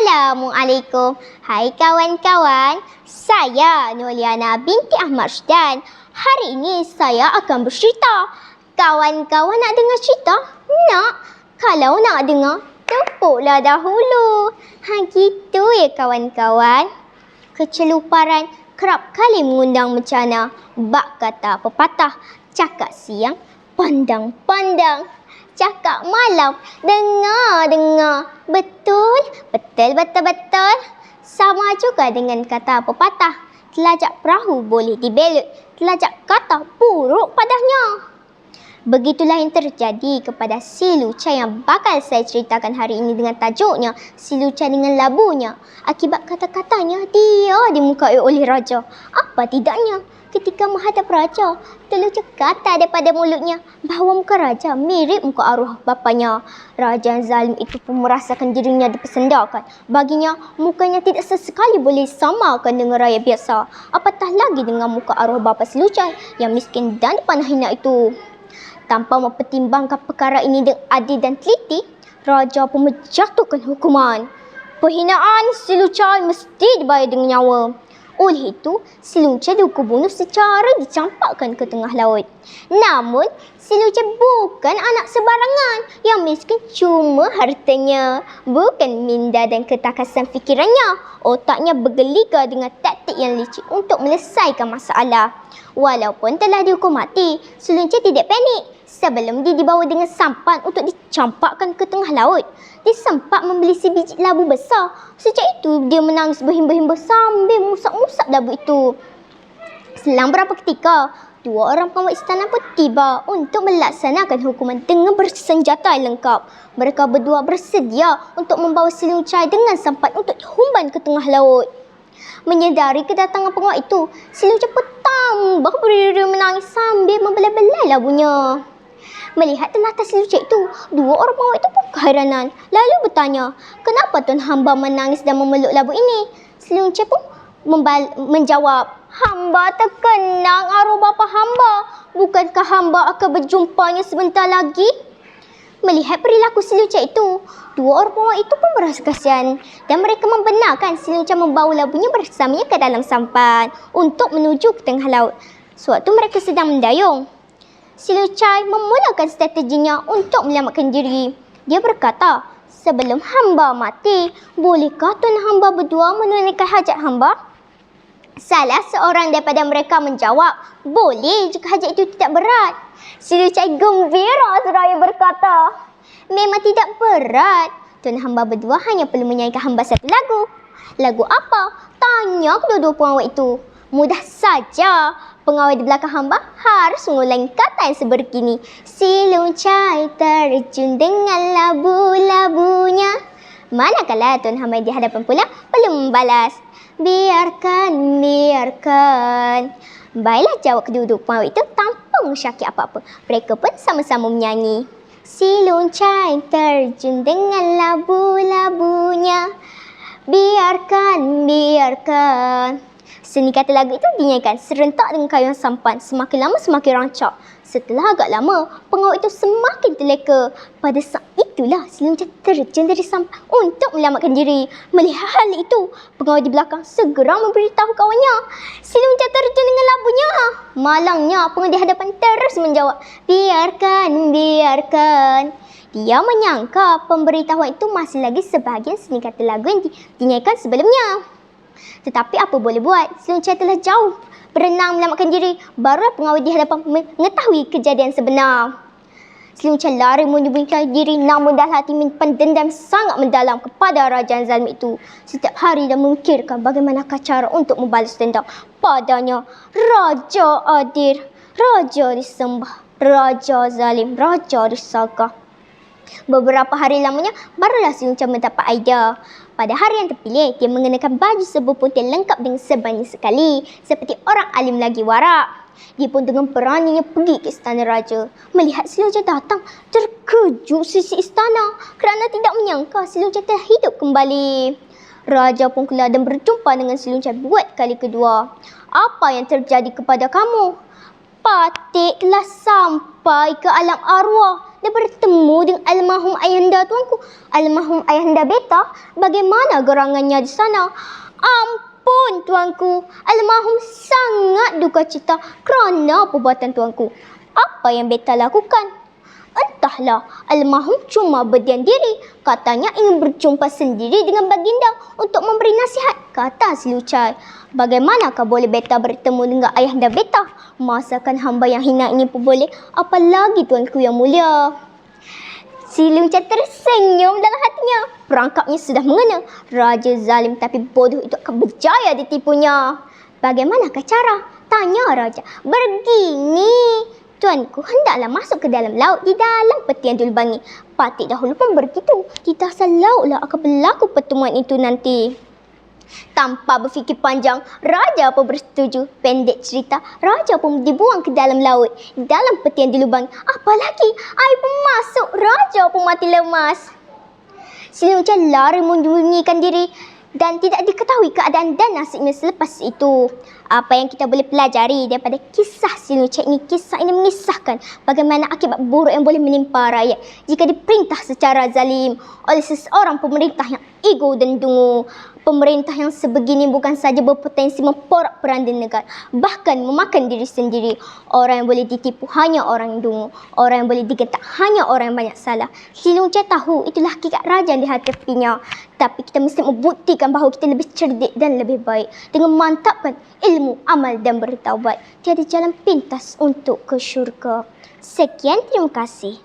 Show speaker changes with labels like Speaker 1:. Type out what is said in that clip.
Speaker 1: Assalamualaikum. Hai kawan-kawan, saya Nuliana binti Ahmad Sydan. Hari ini saya akan bercerita. Kawan-kawan nak dengar cerita? Nak? Kalau nak dengar, tepuklah dahulu. Gitu ya kawan-kawan. Keceluparan kerap kali mengundang bencana. Bak kata pepatah, cakap siang, pandang-pandang. Cakap malam, dengar-dengar. Betul? Betul. Sama juga dengan kata pepatah, telajak perahu boleh dibelot, telajak kata buruk padanya. Begitulah yang terjadi kepada si Lucah yang bakal saya ceritakan hari ini dengan tajuknya Si Lucah dengan Labunya. Akibat kata-katanya, dia dimukai oleh raja. Apa tidaknya? Ketika menghadap raja, terlucut kata daripada mulutnya bahawa muka raja mirip muka arwah bapanya. Raja yang zalim itu pun merasakan dirinya dipersendakan. Baginya, mukanya tidak sesekali boleh samakan dengan rakyat biasa. Apatah lagi dengan muka arwah bapa si Lucah yang miskin dan dipandang hina itu. Tanpa mempertimbangkan perkara ini dengan adil dan teliti, raja pun menjatuhkan hukuman. Penghinaan si Lucah mesti dibayar dengan nyawa. Oleh itu, si Lucah dihukum bunuh secara dicampakkan ke tengah laut. Namun, si Lucah bukan anak sebarangan yang miskin cuma hartanya. Bukan minda dan ketakasan fikirannya. Otaknya bergeliga dengan taktik yang licik untuk menyelesaikan masalah. Walaupun telah dihukum mati, si Lucah tidak panik. Sebelum dia dibawa dengan sampan untuk dicampakkan ke tengah laut, dia sempat membeli sebiji labu besar. Sejak itu, dia menangis berhimba-himba sambil mengusap-usap labu itu. Selang beberapa ketika, dua orang pengawal istana pun tiba untuk melaksanakan hukuman dengan bersenjata lengkap. Mereka berdua bersedia untuk membawa si Lucah dengan sampan untuk dihumban ke tengah laut. Menyedari kedatangan pengawal itu, si Lucah pun tambah berdiri menangis sambil membelai-belai labunya. Melihat ternata si Lucah itu, dua orang pengawal itu pun keheranan. Lalu bertanya, kenapa tuan hamba menangis dan memeluk labu ini? Si Lucah pun menjawab, hamba terkenang arwah bapa hamba. Bukankah hamba akan berjumpanya sebentar lagi? Melihat perilaku si Lucah itu, dua orang pengawal itu pun merasa kasihan dan mereka membenarkan si Lucah membawa labunya bersamanya ke dalam sampan untuk menuju ke tengah laut. Sewaktu mereka sedang mendayung, si Lucah memulakan strateginya untuk menyelamatkan diri. Dia berkata, sebelum hamba mati, bolehkah tuan hamba berdua menunaikan hajat hamba? Salah seorang daripada mereka menjawab, boleh jika hajat itu tidak berat. Si Lucah gembira seraya berkata, memang tidak berat. Tuan hamba berdua hanya perlu menyanyikan hamba satu lagu. Lagu apa? Tanya kedua-dua pengawal itu. Mudah saja. Pengawal di belakang hamba harus mengulangi kata yang sebegini. Si Lucah terjun dengan labu-labunya. Manakala tuan hamba di hadapan pula belum membalas. Biarkan. Baiklah, jawab kedua-dua pengawal itu tanpa mensyaki apa-apa. Mereka pun sama-sama menyanyi. Si Lucah terjun dengan labu-labunya. Biarkan. Seni kata lagu itu dinyanyikan serentak dengan kayuhan sampan. Semakin lama semakin rancak. Setelah agak lama, pengawal itu semakin terleka. Pada saat itulah si Lucah terjun dari sampan untuk menyelamatkan diri. Melihat hal itu, pengawal di belakang segera memberitahu kawannya. Si Lucah terjun dengan labunya. Malangnya, pengawal di hadapan terus menjawab, biarkan. Dia menyangka pemberitahuan itu masih lagi sebahagian seni kata lagu yang dinyanyikan sebelumnya. Tetapi apa boleh buat, si Lucah telah jauh berenang menyelamatkan diri. Barulah pengawal di hadapan mengetahui kejadian sebenar. Si Lucah lari menyembunyikan diri, namun dalam hati menyimpan dendam sangat mendalam kepada raja yang zalim itu. Setiap hari dia memikirkan bagaimanakah cara untuk membalas dendam padanya. Raja adil, raja disembah, raja zalim, raja disagah. Beberapa hari lamanya, barulah si Lucah mendapat idea. Pada hari yang terpilih, dia mengenakan baju serba putih lengkap dengan serbannya sekali, seperti orang alim lagi warak. Dia pun dengan beraninya pergi ke istana raja. Melihat si Lucah datang, terkejut sisi istana kerana tidak menyangka si Lucah telah hidup kembali. Raja pun keluar dan berjumpa dengan si Lucah buat kali kedua. Apa yang terjadi kepada kamu? Patik telah sampai ke alam arwah dan bertemu dengan almarhum ayahanda tuanku, almarhum ayahanda beta. Bagaimana gerangannya di sana? Ampun tuanku, almarhum sangat duka cita kerana perbuatan tuanku. Apa yang beta lakukan? Entahlah, almarhum cuma berdiam diri. Katanya ingin berjumpa sendiri dengan baginda untuk memberi nasihat, kata si Lucai. Bagaimanakah boleh beta bertemu dengan ayahanda beta? Masakan hamba yang hina ini pun boleh, apalagi tuanku yang mulia. Si Lucai tersenyum dalam hatinya. Perangkapnya sudah mengena. Raja zalim tapi bodoh itu akan berjaya ditipunya. Bagaimanakah cara? Tanya raja. Begini, tuanku hendaklah masuk ke dalam laut di dalam peti yang dilubangi. Patik dahulu pun begitu. Di dasar lautlah akan berlaku pertemuan itu nanti. Tanpa berfikir panjang, raja pun bersetuju. Pendek cerita, raja pun dibuang ke dalam laut, dalam peti yang dilubangi. Apalagi air pun masuk, raja pun mati lemas. Si Lucai lari menyembunyikan diri dan tidak diketahui keadaan dan nasibnya selepas itu. Apa yang kita boleh pelajari daripada kisah si Lucai ini? Kisah ini mengisahkan bagaimana akibat buruk yang boleh menimpa rakyat jika diperintah secara zalim oleh seseorang pemerintah yang ego dan dungu. Pemerintah yang sebegini bukan saja berpotensi memporak-poranda negara, bahkan memakan diri sendiri. Orang yang boleh ditipu hanya orang yang dungu. Orang yang boleh digentak hanya orang yang banyak salah. Si Lucai tahu itulah hakikat raja yang dihadapinya. Tapi kita mesti membuktikan bahawa kita lebih cerdik dan lebih baik dengan memantapkan ilmu, amal dan bertaubat. Tiada jalan pintas untuk ke syurga. Sekian, terima kasih.